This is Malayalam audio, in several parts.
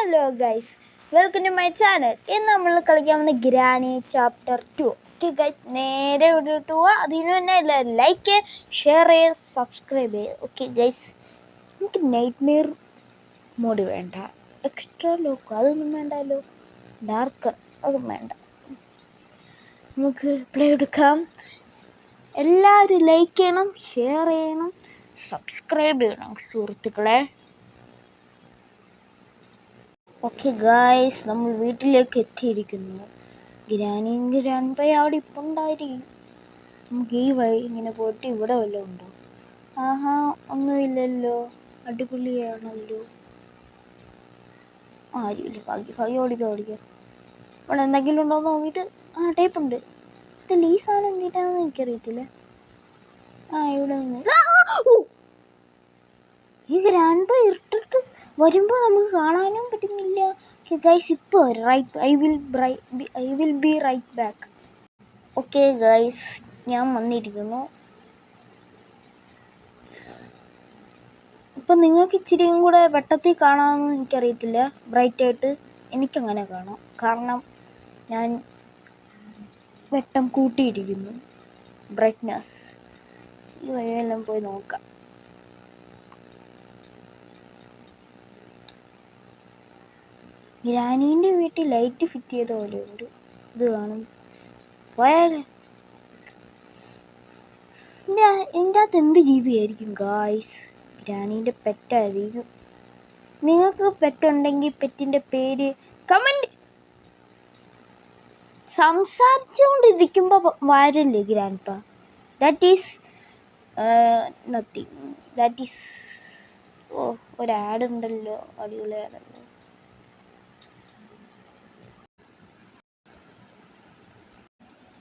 Hello guys, welcome to my channel. ഇന്ന് നമ്മൾ കളിക്കാൻ വന്ന ഗ്രാനി ചാപ്റ്റർ 2. ഓക്കെ ഗൈസ്, നേരെ വിട്ടിട്ട് പോവാ. അതിന് തന്നെ എല്ലാവരും ലൈക്ക് ചെയ്യുക, ഷെയർ ചെയ്യുക, സബ്സ്ക്രൈബ് ചെയ്യുക. ഓക്കെ ഗൈസ്, നമുക്ക് നൈറ്റ് മെയർ മോഡ് വേണ്ട, എക്സ്ട്രാ ലോക്ക് അതൊന്നും വേണ്ടല്ലോ, ഡാർക്ക് അതും വേണ്ട. നമുക്ക് പ്ലേ എടുക്കാം. എല്ലാവരും ലൈക്ക് ചെയ്യണം, ഷെയർ ചെയ്യണം, സബ്സ്ക്രൈബ് ചെയ്യണം സുഹൃത്തുക്കളെ. ഓക്കെ ഗായ്സ്, നമ്മൾ വീട്ടിലേക്ക് എത്തിയിരിക്കുന്നു. ഗ്രാനിയും ഗ്രാൻഡ്പയും അവിടെ ഇപ്പം ഉണ്ടായിരിക്കും. നമുക്ക് ഈ വഴി ഇങ്ങനെ പോയിട്ട് ഇവിടെ വല്ലതും ഉണ്ടോ? ആഹാ, ഒന്നുമില്ലല്ലോ, അടിപൊളിയാണല്ലോ. ആരുമില്ല, ഭാഗ്യം. ഓടിക്കാം. ഇവിടെ എന്തെങ്കിലും ഉണ്ടോ എന്ന് നോക്കിയിട്ട്. ടേപ്പുണ്ട്. ഇത് ലീസാണ്, എന്തിനാണെന്ന് എനിക്കറിയത്തില്ല. ഇവിടെ നിന്ന് ഈ ഗ്രാൻഡ്പ ഇട്ടിട്ട് വരുമ്പോൾ നമുക്ക് കാണാനും പറ്റുന്നില്ല. ഗൈസ്, ഇപ്പോൾ I will be right back. Okay guys, ഞാൻ വന്നിരിക്കുന്നു. ഇപ്പം നിങ്ങൾക്ക് ഇച്ചിരിയും കൂടെ വെട്ടത്തിൽ കാണാമെന്ന് എനിക്കറിയത്തില്ല. ബ്രൈറ്റായിട്ട് എനിക്കങ്ങനെ കാണാം, കാരണം ഞാൻ വെട്ടം കൂട്ടിയിരിക്കുന്നു, ബ്രൈറ്റ്നസ്. ഈ വഴിയെല്ലാം പോയി നോക്കാം. ഗ്രാനീൻ്റെ വീട്ടിൽ ലൈറ്റ് ഫിറ്റ് ചെയ്ത പോലെ ഉണ്ട്. ഇത് കാണും പോയാലേ. എൻ്റെ അകത്ത് എന്ത് ജീവിയായിരിക്കും ഗായ്സ്? ഗ്രാനീൻ്റെ പെറ്റായിരിക്കും. നിങ്ങൾക്ക് പെറ്റുണ്ടെങ്കിൽ പെറ്റിൻ്റെ പേര് കമൻറ്റ്. സംസാരിച്ചുകൊണ്ടിരിക്കുമ്പോൾ വരല്ലേ grandpa? That is nothing. That is ഒരു ആഡ് ഉണ്ടല്ലോ, അടിപൊളി ആഡല്ലോ.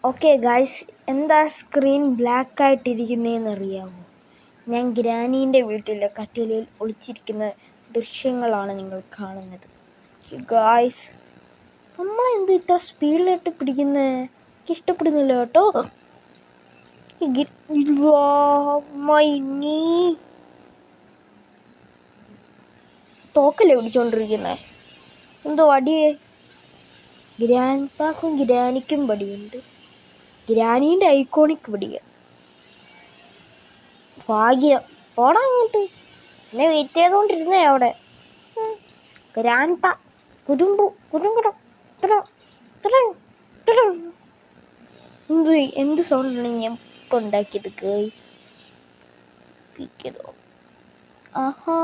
ഓക്കെ ഗായ്സ്, എന്താ സ്ക്രീൻ ബ്ലാക്ക് ആയിട്ടിരിക്കുന്നതെന്ന് അറിയാമോ? ഞാൻ ഗ്രാനീൻ്റെ വീട്ടിലെ കട്ടിലിൽ ഒളിച്ചിരിക്കുന്ന ദൃശ്യങ്ങളാണ് നിങ്ങൾ കാണുന്നത്. ഗായ്സ്, നമ്മളെന്ത് ഇത്ര സ്പീഡിലിട്ട് പിടിക്കുന്നത്? എനിക്ക് ഇഷ്ടപ്പെടുന്നില്ല കേട്ടോ. തോക്കല്ലേ പിടിച്ചോണ്ടിരിക്കുന്നത്? എന്തോ അടിയേ. ഗ്രാൻഡ്പാക്കും ഗ്രാനിക്കും പടിയുണ്ട്. ഗ്രാനീൻ്റെ ഐക്കോണിക് പടിയ. ഭാഗ്യം. പോടാ അങ്ങോട്ട്, എന്നെ വെയിറ്റ് ചെയ്തുകൊണ്ടിരുന്നേ അവിടെ. ഗ്രാൻഡ്പ എന്ത് സൗണ്ടാണ് ഞാൻ ഇപ്പം ഉണ്ടാക്കിയത് ഗേൾസ്? ആഹാ,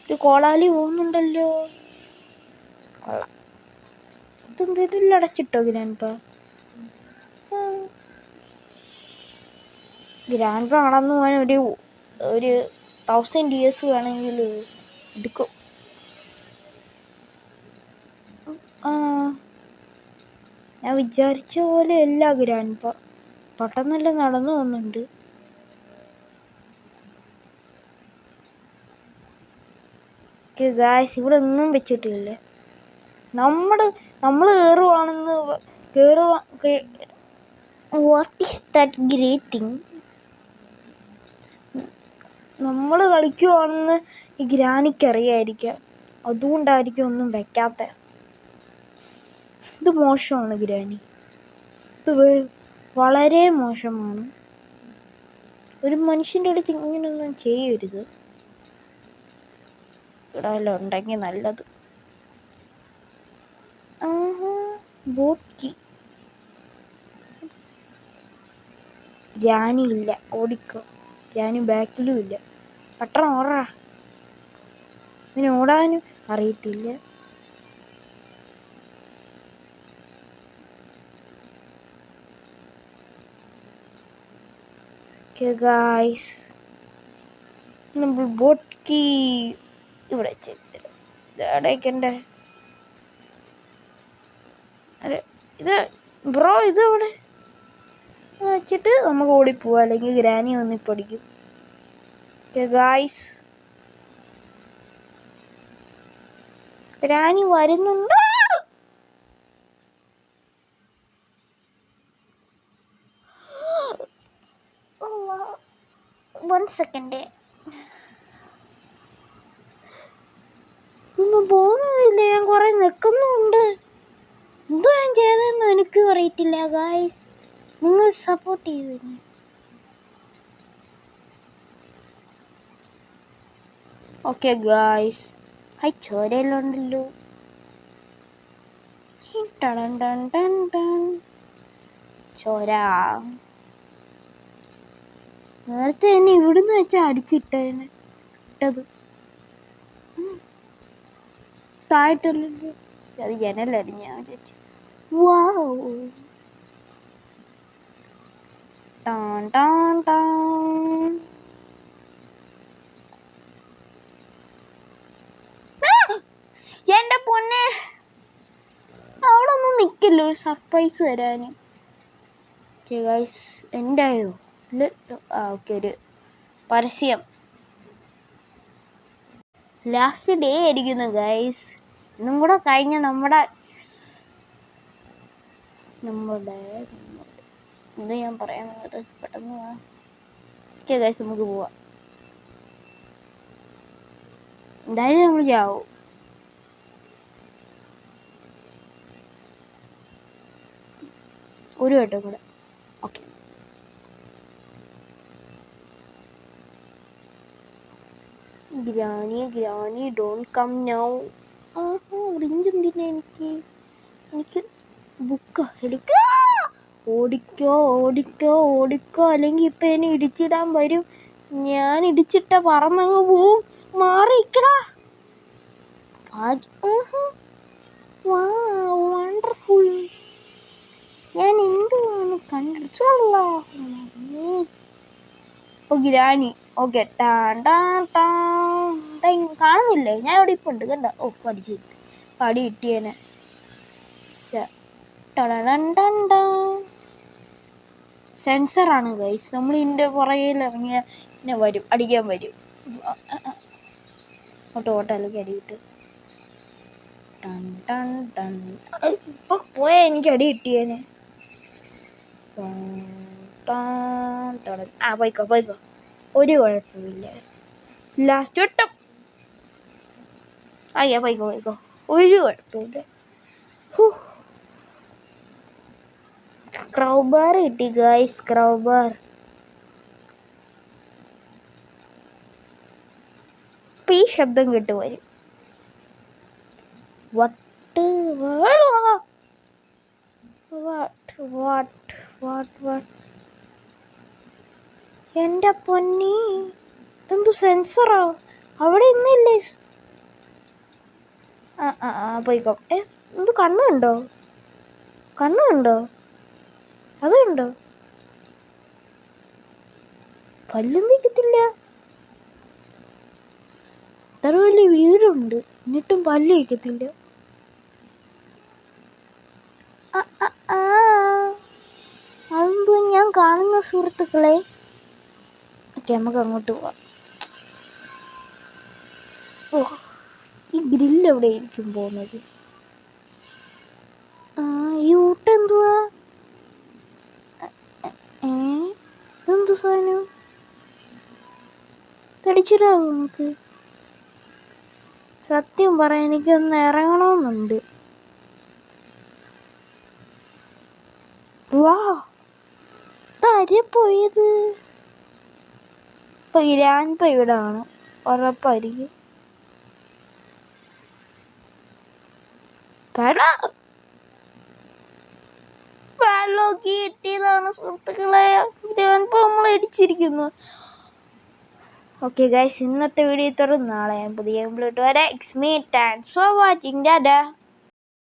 ഒരു കോളാലി പോകുന്നുണ്ടല്ലോ. കൊള്ളാം. ഇതിൽ അടച്ചിട്ടോ ഗ്രാൻഡ്പ? ഗ്രാൻഡ്പ നടന്നു പോകാൻ ഒരു 1000 years വേണമെങ്കിൽ എടുക്കും. ഞാൻ വിചാരിച്ച പോലെ അല്ല ഗ്രാൻഡ്പ, പെട്ടെന്നെല്ലാം നടന്നു പോകുന്നുണ്ട്. ഗായ്സ്, ഇവിടെ ഒന്നും വെച്ചിട്ടില്ലേ. നമ്മൾ കയറുവാണെന്ന് what is that great thing? നമ്മൾ കളിക്കുവാണെന്ന് ഈ ഗ്രാനിക്കറിയായിരിക്കാം, അതുകൊണ്ടായിരിക്കും ഒന്നും വെക്കാത്ത. ഇത് മോശമാണ് ഗ്രാനി, ഇത് വളരെ മോശമാണ്. ഒരു മനുഷ്യൻ്റെ അടുത്ത് ഇങ്ങനെയൊന്നും ചെയ്യരുത്. ഇവിടെ ഉണ്ടെങ്കിൽ നല്ലത്. ബോട്ട് ഗ്രാനി ഇല്ല, ഓടിക്കോ. ഗ്രാനി ബാക്കിലും ഇല്ല. പെട്ടെന്ന് ഓടാ. ഇങ്ങനെ ഓടാനും അറിയത്തില്ല. ഗായ്സ്, നമ്മൾ ബോട്ട് കീ ഇവിടെ അടയ്ക്കണ്ടേ? അതെ, ഇത് ബ്രോ, ഇത് ഇവിടെ വെച്ചിട്ട് നമുക്ക് ഓടിപ്പോവാം, അല്ലെങ്കിൽ ഗ്രാനി വന്നിപ്പോൾ അടിക്കും. ഗായ്സ്, ഗ്രാനി വരുന്നുണ്ട്. 1 second. ഇതൊന്നും പോകുന്നത് നിൽക്കുന്നില്ല, ഞാൻ കുറെ നിൽക്കുന്നുണ്ട്. എന്തോ ഞാൻ ചെയ്തതെന്ന് എനിക്ക് അറിയത്തില്ല ഗായ്സ്. നിങ്ങൾ സപ്പോർട്ട് ചെയ്തു. ഓക്കെ ഗായ്സ്, ഹൈ ചോരയെല്ലാം ഉണ്ടല്ലോ. ചോര നേരത്തെ തന്നെ ഇവിടുന്ന് വെച്ചാൽ അടിച്ചിട്ടത് താഴത്തല്ലോ. അത് ജനലടിഞ്ഞ ചേച്ചി. വാവ് ടാൻ ടാൻ ടാൻ. എൻ്റെ പൊന്നെ, അവിടെ ഒന്നും നിൽക്കില്ല ഒരു സർപ്രൈസ് തരാൻ. Okay guys, എന്തായോ? ഓക്കെ, ഒരു പരസ്യം. ലാസ്റ്റ് ഡേ ആയിരിക്കുന്നു ഗൈസ്. ഇന്നും കൂടെ കഴിഞ്ഞ നമ്മുടെ എന്താ ഞാൻ പറയാൻ വന്നത്, പെട്ടെന്ന്. ഓക്കെ ഗൈസ്, നമുക്ക് പോവാം. എന്തായാലും നമ്മൾ ചാവും. ഒരു വട്ടം കൂടെ. Okay, granny don't come now. Orange എന്തിനാ എനിക്ക് ബുക്ക് എടുക്ക. ഓടിക്കോ അല്ലെങ്കിൽ ഇപ്പൊ എന്നെ ഇടിച്ചിടാൻ വരും. ഞാൻ ഇടിച്ചിട്ട പറന്നങ്ങ് പോവും. മാറിക്കടാ. വണ്ടർഫുൾ. ഞാൻ എന്തുവാണ് കണ്ടല്ല. ഗ്രാനി. ഓക്കെ, കാണുന്നില്ലേ? ഞാൻ ഇവിടെ ഇപ്പൊ ഉണ്ട്, കണ്ട. ഓ, പടി കിട്ടിയേനെ. സെൻസറാണ് ഗൈസ്. നമ്മൾ ഇതിൻ്റെ പുറകിൽ ഇറങ്ങിയ പിന്നെ വരും, അടിക്കാൻ വരും. ഓട്ടോ അല്ലെങ്കിൽ അടി കിട്ടും. ഇപ്പൊ പോയാ എനിക്ക് അടി കിട്ടിയേനെ. പോയിക്കോ. ഒരു കുഴപ്പമില്ല. ലാസ്റ്റ് വട്ടം. പോയിക്കോ. ഒരു കുഴപ്പമില്ല. സ്ക്രൗബർ കിട്ടി ഗൈസ്, സ്ക്രൗബർ. ഇപ്പം ഈ ശബ്ദം കേട്ട് വരും. എൻ്റെ പൊന്നി, ഇതെന്തു സെൻസറോ? അവിടെ ഇന്നില്ലേ? പോയിക്കോ. എന്ത് കണ്ണുണ്ടോ? അതുണ്ടോ? പല്ലും തേക്കത്തില്ല. ഇത്ര വലിയ വീടുണ്ട് എന്നിട്ടും പല്ല് തേക്കത്തില്ല. അതെന്തോ ഞാൻ കാണുന്ന സുഹൃത്തുക്കളെ. ഓക്കെ, നമുക്ക് അങ്ങോട്ട് പോവാം. ഈ ഗ്രില്ല് എവിടെ ആയിരിക്കും പോകുന്നത്? ഈ ഊട്ടെന്തുവാ? ഇതെന്തു സാധനം? തടിച്ചിടാവോ നമുക്ക്? സത്യം പറയാൻ എനിക്കൊന്ന് ഇറങ്ങണമെന്നുണ്ട്. പോയത് ഇപ്പൊ ഗ്രാൻഡ് ഇവിടെ ആണ്, ഉറപ്പായിരിക്കും. വെള്ളമൊക്കെ കിട്ടിയതാണ് സുഹൃത്തുക്കളെ. ഗ്രാൻഡ് നമ്മൾ ഇടിച്ചിരിക്കുന്നു. ഓക്കെ ഗൈസ്, ഇന്നത്തെ വീഡിയോ തുടർന്ന് നാളെ ഞാൻ പുതിയ വരാം. It's me. Thanks for watching.